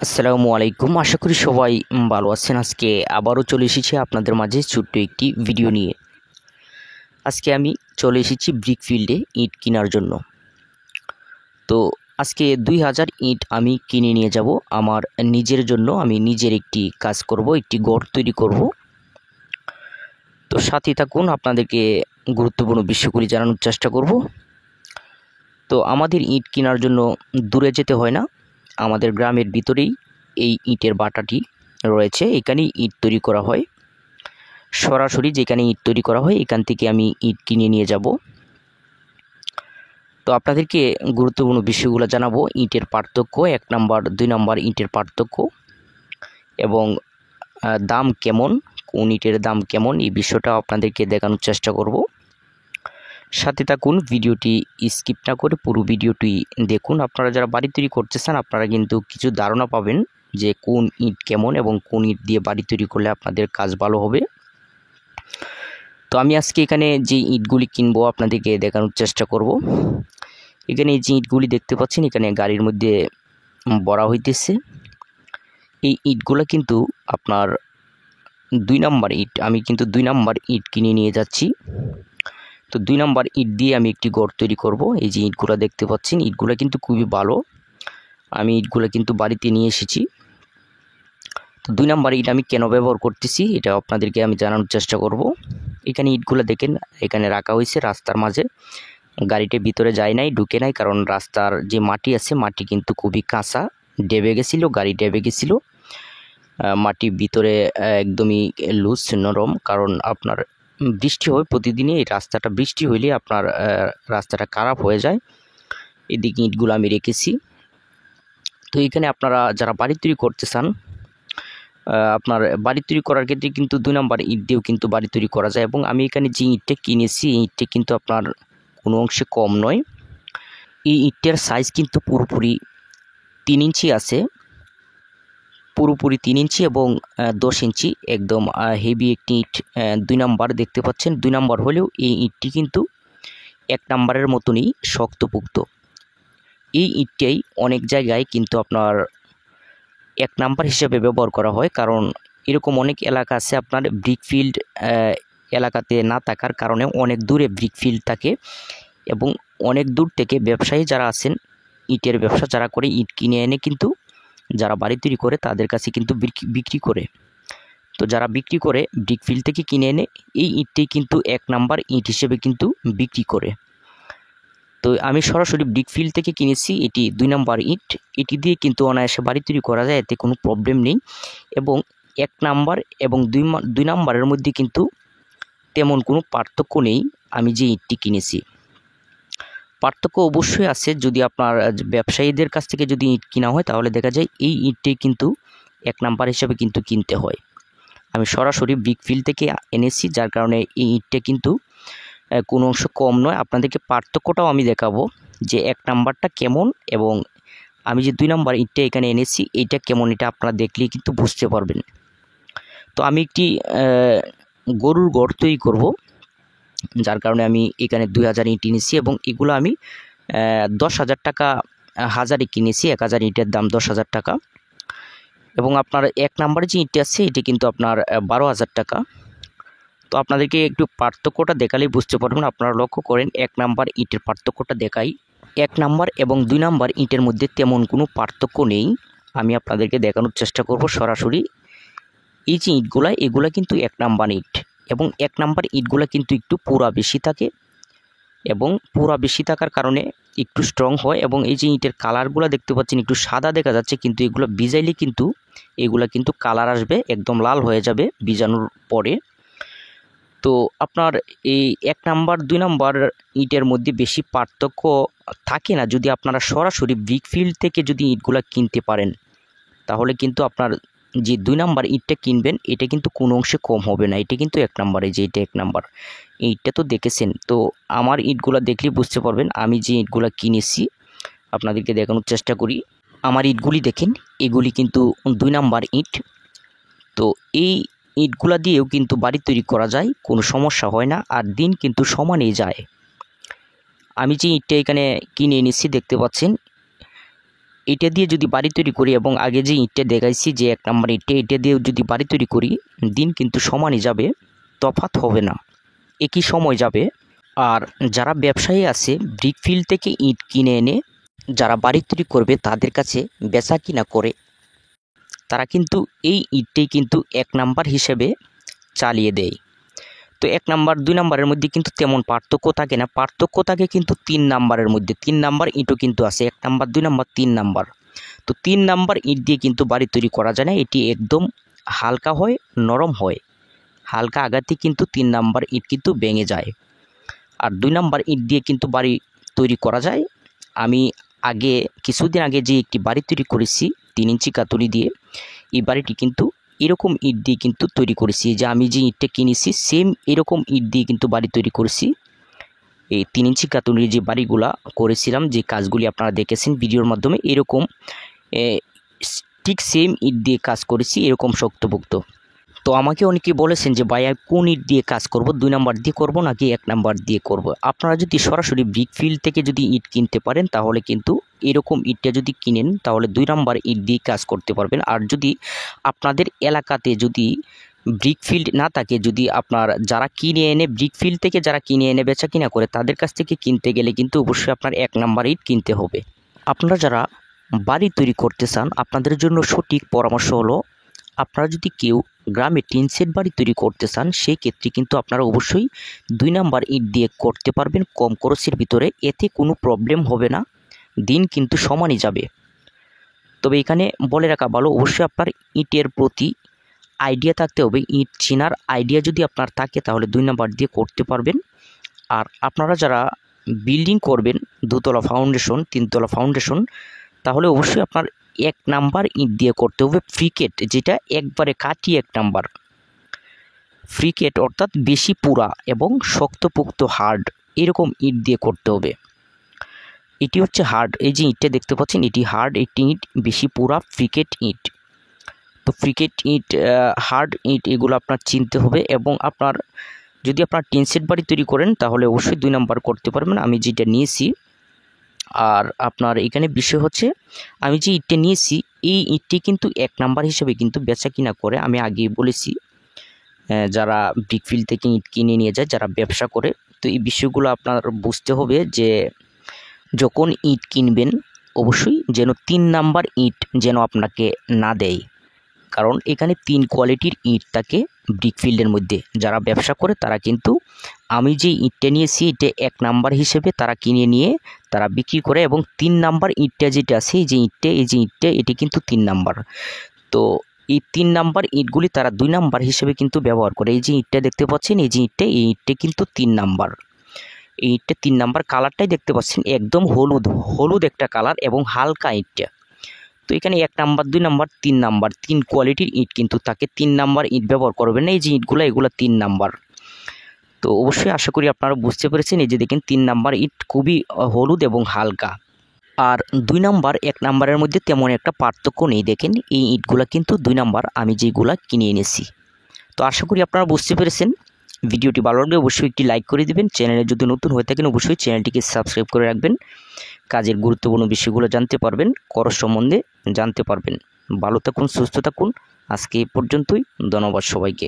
আসসালামু আলাইকুম। আশা করি সবাই ভালো আছেন। আজকে আবারও চলে এসেছি আপনাদের মাঝে ছোট্ট একটি ভিডিও নিয়ে। আজকে আমি চলে এসেছি ব্রিকফিল্ডে ইট কেনার জন্য। তো আজকে 2000 ইট আমি কিনে নিয়ে যাব আমার নিজের জন্য। আমি নিজের একটি কাজ করব, একটি ঘর তৈরি করব। তো সাথে থাকুন, আপনাদেরকে গুরুত্বপূর্ণ বিষয়গুলি জানানোর চেষ্টা করব। তো আমাদের ইট কেনার জন্য দূরে যেতে হয় না, আমাদের গ্রামের ভিতরেই এই ইটের ভাটাটি রয়েছে। এখানেই ইট তৈরি করা হয়। সরাসরি যেখানে ইট তৈরি করা হয় এখান থেকে আমি ইট কিনে নিয়ে যাব। তো আপনাদেরকে গুরুত্বপূর্ণ বিষয়গুলো জানাবো। ইটের পার্থক্য, 1 নাম্বার 2 নাম্বার ইটের পার্থক্য এবং দাম কেমন, কোন ইটের দাম কেমন, এই বিষয়টা আপনাদেরকে দেখানোর চেষ্টা করব। সাথে থাকুন, ভিডিওটি স্কিপ না করে পুরো ভিডিওটি দেখুন। আপনারা যারা বাড়ি তৈরি করতে চান আপনারা কিন্তু কিছু ধারণা পাবেন যে কোন ইট কেমন এবং কোন ইট দিয়ে বাড়ি তৈরি করলে আপনাদের কাজ ভালো হবে। তো আমি আজকে এখানে যে ইটগুলি কিনবো আপনাদেরকে দেখানোর চেষ্টা করব। এখানে এই যে ইটগুলি দেখতে পাচ্ছেন, এখানে গাড়ির মধ্যে ভরা হইতেছে। এই ইটগুলো কিন্তু আপনার 2 নাম্বার ইট। আমি কিন্তু 2 নাম্বার ইট কিনে নিয়ে যাচ্ছি। তো 2 নাম্বার ইট দিয়ে আমি একটি ঘর তৈরি করব। এই যে ইটগুলো দেখতে পাচ্ছেন, ইটগুলো কিন্তু খুবই ভালো। আমি ইটগুলো কিন্তু বাড়িতে নিয়ে এসেছি। তো 2 নাম্বার ইট আমি কেন ব্যবহার করতেছি এটা আপনাদেরকে আমি জানানোর চেষ্টা করব। এখানে ইটগুলো দেখেন, এখানে রাখা হয়েছে রাস্তার মাঝে। গাড়িটা ভিতরে যায় নাই, ঢুকে নাই, কারণ রাস্তার যে মাটি আছে মাটি কিন্তু খুবই কাঁচা, ডেবে গেছিলো, গাড়ি ডেবে গেছিলো। মাটি ভিতরে একদমই লুজ নরম, কারণ আপনার বৃষ্টি হয় প্রতিদিনই। এই রাস্তাটা বৃষ্টি হইলে আপনার রাস্তাটা খারাপ হয়ে যায়। এদিকে ইটগুলো আমি রেখেছি। তো এখানে আপনারা যারা বাড়ি তৈরি করতে চান, আপনার বাড়ি তৈরি করার ক্ষেত্রে কিন্তু 2 নাম্বার ইট দিয়েও কিন্তু বাড়ি তৈরি করা যায়। এবং আমি এখানে যে ইটটা কিনেছি এই ইটটা কিন্তু আপনার কোনো অংশে কম নয়। এই ইটটার সাইজ কিন্তু পুরোপুরি 3 ইঞ্চি আছে, পুরোপুরি 3 ইঞ্চি এবং 10 ইঞ্চি, একদম হেভি একটি ইট। 2 নাম্বার দেখতে পাচ্ছেন, 2 নাম্বার হলেও এই ইটটি কিন্তু 1 নাম্বারের মতনই শক্তপোক্ত। এই ইটটাই অনেক জায়গায় কিন্তু আপনার 1 নাম্বার হিসেবে ব্যবহার করা হয়, কারণ এরকম অনেক এলাকা আছে আপনার ব্রিকফিল্ড এলাকাতে না থাকার কারণে অনেক দূরে ব্রিকফিল্ড থাকে এবং অনেক দূর থেকে ব্যবসায়ী যারা আছেন, ইটের ব্যবসা যারা করে, ইট কিনে এনে কিন্তু যারা বাড়ি তৈরি করে তাদের কাছে কিন্তু বিক্রি করে। তো যারা বিক্রি করে ব্রিকফিল্ড থেকে কিনে এনে এই ইটটি কিন্তু 1 নাম্বার ইট হিসেবে কিন্তু বিক্রি করে। তো আমি সরাসরি ব্রিকফিল্ড থেকে কিনেছি, এটি 2 নাম্বার ইট। এটি দিয়ে কিন্তু অনায়াসে বাড়ি তৈরি করা যায়, এতে কোনো প্রবলেম নেই। এবং 1 নাম্বার এবং 2 নাম্বারের মধ্যে কিন্তু তেমন কোনো পার্থক্য নেই। আমি যে ইটটি কিনেছি, পার্থক্য অবশ্যই আছে। যদি আপনার ব্যবসায়ীদের কাছ থেকে যদি ইট কিনা হয় তাহলে দেখা যায় এই ইটটি কিন্তু 1 নাম্বার হিসেবে কিন্তু কিনতে হয়। আমি সরাসরি ব্রিকফিল্ড থেকে এনেছি, যার কারণে এই ইটটা কিন্তু কোনো অংশ কম নয়। আপনাদেরকে পার্থক্যটাও আমি দেখাবো যে 1 নাম্বারটা কেমন এবং আমি যে 2 নাম্বার ইটটা এখানে এনেছি এইটা কেমন, এটা আপনারা দেখলেই কিন্তু বুঝতে পারবেন। তো আমি একটি গরুর ঘর তৈরি করব, যার কারণে আমি এখানে 2000 ইট এনেছি এবং এগুলো আমি 10,000 টাকা হাজারে কিনেছি। 1000 ইটের দাম 10,000 টাকা। এবং আপনার 1 নাম্বারে যে ইটটা আছে এটি কিন্তু আপনার 12,000 টাকা। তো আপনাদেরকে একটু পার্থক্যটা দেখালেই বুঝতে পারবেন। আপনারা লক্ষ্য করেন 1 নাম্বার ইটের পার্থক্যটা দেখাই। 1 নাম্বার এবং 2 নাম্বার ইটের মধ্যে তেমন কোনো পার্থক্য নেই। আমি আপনাদেরকে দেখানোর চেষ্টা করব সরাসরি। এই যে ইটগুলা, এগুলা কিন্তু 1 নাম্বার ইট এবং 1 নাম্বার ইটগুলা কিন্তু একটু পোড়া বেশি থাকে এবং পোড়া বেশি থাকার কারণে একটু স্ট্রং হয়। এবং এই যে ইটের কালারগুলো দেখতে পাচ্ছেন একটু সাদা দেখা যাচ্ছে, কিন্তু এগুলো ভিজাইলে কিন্তু এগুলা কিন্তু কালার আসবে, একদম লাল হয়ে যাবে ভিজানোর পরে। তো আপনার এই 1 নাম্বার 2 নাম্বার ইটের মধ্যে বেশি পার্থক্য থাকে না। যদি আপনারা সরাসরি ব্রিকফিল্ড থেকে যদি ইটগুলা কিনতে পারেন তাহলে কিন্তু আপনার যে 2 নাম্বার ইটটা কিনবেন এটা কিন্তু কোনো অংশে কম হবে না। এটা কিন্তু 1 নাম্বারে, যে এটা 1 নাম্বার এই ইটটা তো দেখেছেন। তো আমার ইটগুলা দেখলেই বুঝতে পারবেন। আমি যে ইটগুলা কিনেছি আপনাদেরকে দেখানোর চেষ্টা করি। আমার ইটগুলি দেখেন, এগুলি কিন্তু 2 নাম্বার ইট। তো এই ইটগুলা দিয়েও কিন্তু বাড়ি তৈরি করা যায়, কোনো সমস্যা হয় না, আর দিন কিন্তু সমানেই যায়। আমি যে ইটটা এখানে কিনে এনেছি দেখতে পাচ্ছেন, এটা দিয়ে যদি বাড়ি তৈরি করি এবং আগে যে ইটটা দেখাইছি যে 1 নাম্বার ইটটা, এটা দিয়ে যদি বাড়ি তৈরি করি দিন কিন্তু সমানই যাবে, তফাৎ হবে না, একই সময় যাবে। আর যারা ব্যবসায়ী আছে ব্রিকফিল্ড থেকে ইট কিনে এনে যারা বাড়ি তৈরি করবে তাদের কাছে বেচা কিনা করে, তারা কিন্তু এই ইটটাই কিন্তু 1 নাম্বার হিসেবে চালিয়ে দেয়। তো 1 নাম্বার 2 নাম্বারের মধ্যে কিন্তু তেমন পার্থক্য থাকে না, পার্থক্য থাকে কিন্তু 3 নাম্বারের মধ্যে। 3 নাম্বার ইটও কিন্তু আছে, 1 নাম্বার 2 নাম্বার 3 নাম্বার। তো 3 নাম্বার ইট দিয়ে কিন্তু বাড়ি তৈরি করা যায় না, এটি একদম হালকা হয়, নরম হয়, হালকা আঘাতে কিন্তু 3 নাম্বার ইট কিন্তু ভেঙে যায়। আর 2 নাম্বার ইট দিয়ে কিন্তু বাড়ি তৈরি করা যায়। আমি কিছুদিন আগে যে একটি বাড়ি তৈরি করেছি 3 ইঞ্চি কাতুরি দিয়ে, এই বাড়িটি কিন্তু এরকম ইট দিয়ে কিন্তু তৈরি করেছি, যে আমি যে ইটটা কিনেছি সেম এরকম ইট দিয়ে কিন্তু বাড়ি তৈরি করেছি। এই 3 ইঞ্চি কাতুরির যে বাড়িগুলা করেছিলাম, যে কাজগুলি আপনারা দেখেছেন ভিডিওর মাধ্যমে, এরকম ঠিক সেম ইট দিয়ে কাজ করেছি, এরকম শক্তপোক্ত। তো আমাকে অনেকে বলেছেন যে ভাইয়া কোন ইট দিয়ে কাজ করব, 2 নাম্বার দিয়ে করব নাকি 1 নাম্বার দিয়ে করব। আপনারা যদি সরাসরি ব্রিকফিল্ড থেকে যদি ইট কিনতে পারেন তাহলে কিন্তু এরকম ইটটা যদি কিনেন তাহলে 2 নাম্বার ইট দিয়ে কাজ করতে পারবেন। আর যদি আপনাদের এলাকাতে যদি ব্রিকফিল্ড না থাকে, যদি আপনার যারা কিনে এনে ব্রিকফিল্ড থেকে যারা কিনে এনে বেচা কিনা করে তাদের কাছ থেকে কিনতে গেলে কিন্তু অবশ্যই আপনার 1 নাম্বার ইট কিনতে হবে। আপনারা যারা বাড়ি তৈরি করতে চান আপনাদের জন্য সঠিক পরামর্শ হলো, আপনারা যদি কেউ গ্রামে টিন সেট বাড়ি তৈরি করতে চান সেই ক্ষেত্রে কিন্তু আপনারা অবশ্যই 2 নাম্বার ইট দিয়ে করতে পারবেন কম খরচের ভিতরে, এতে কোনো প্রবলেম হবে না, দিন কিন্তু সমানই যাবে। তবে এখানে বলে রাখা ভালো, অবশ্যই আপনার ইটের প্রতি আইডিয়া থাকতে হবে, ইট চেনার আইডিয়া যদি আপনার থাকে তাহলে 2 নাম্বার দিয়ে করতে পারবেন। আর আপনারা যারা বিল্ডিং করবেন 2 তলা ফাউন্ডেশন 3 তলা ফাউন্ডেশন, তাহলে অবশ্যই আপনার 1 নাম্বার ইট দিয়ে করতে হবে ফ্রিকেট, যেটা একবারে কাটি 1 নাম্বার ফ্রিকেট, অর্থাৎ বেশি পুরা এবং শক্তপোক্ত হার্ড এরকম ইট দিয়ে করতে হবে। এটি হচ্ছে হার্ড, এই যে ইটটা দেখতে পাচ্ছেন এটি হার্ড একটি ইট, বেশি পুরা ফ্রিকেট ইট। তো ফ্রিকেট ইট, হার্ড ইট এগুলো আপনার চিনতে হবে। এবং আপনার যদি আপনার টিন সেট বাড়ি তৈরি করেন তাহলে অবশ্যই 2 নাম্বার করতে পারবেন, আমি যেটা নিয়েছি। আর আপনার এখানে বিষয় হচ্ছে আমি যে ইটটা নিয়েছি এই ইটটি কিন্তু 1 নাম্বার হিসেবে কিন্তু বেচা কিনা করে, আমি আগেই বলেছি। যারা ব্রিকফিল্ড থেকে ইট কিনে নিয়ে যায়, যারা ব্যবসা করে, তো এই বিষয়গুলো আপনার বুঝতে হবে যে যখন ইট কিনবেন অবশ্যই যেন 3 নাম্বার ইট যেন আপনাকে না দেয়, কারণ এখানে 3 কোয়ালিটির ইট থাকে ব্রিকফিল্ডের মধ্যে। যারা ব্যবসা করে তারা কিন্তু আমি যে ইটটা নিয়েছি এটা 1 নাম্বার হিসেবে তারা কিনে নিয়ে তারা বিক্রি করে, এবং 3 নাম্বার ইটটা যেটা আছে এই যে ইটটা এটি কিন্তু 3 নাম্বার। তো এই 3 নাম্বার ইটগুলি তারা 2 নাম্বার হিসেবে কিন্তু ব্যবহার করে। এই যে ইটটা দেখতে পাচ্ছেন এই যে ইটটা কিন্তু 3 নাম্বার, এই ইটটা 3 নাম্বার। কালারটাই দেখতে পাচ্ছেন একদম হলুদ একটা কালার এবং হালকা ইটটা। তো এখানে 1 নাম্বার 2 নাম্বার 3 নাম্বার 3 কোয়ালিটির ইট কিন্তু তাকে 3 নাম্বার ইট ব্যবহার করবেন না। এই যে এগুলো 3 নাম্বার। তো অবশ্যই আশা করি আপনারা বুঝতে পেরেছেন। এই যে দেখেন 3 নাম্বার ইট খুবই হলুদ এবং হালকা। আর 2 নাম্বার 1 নাম্বারের মধ্যে তেমন একটা পার্থক্য নেই। দেখেন এই ইটগুলা কিন্তু 2 নাম্বার আমি যেগুলা কিনে এনেছি। তো আশা করি আপনারা বুঝতে পেরেছেন। ভিডিওটি ভালো লাগলে অবশ্যই একটি লাইক করে দিবেন। চ্যানেলে যদি নতুন হয়ে থাকেন অবশ্যই চ্যানেলটিকে সাবস্ক্রাইব করে রাখবেন। কাজের গুরুত্বপূর্ণ বিষয়গুলো জানতে পারবেন, খরচ সম্বন্ধে জানতে পারবেন। ভালো থাকুন, সুস্থ থাকুন। আজকে এই পর্যন্তই। ধন্যবাদ সবাইকে।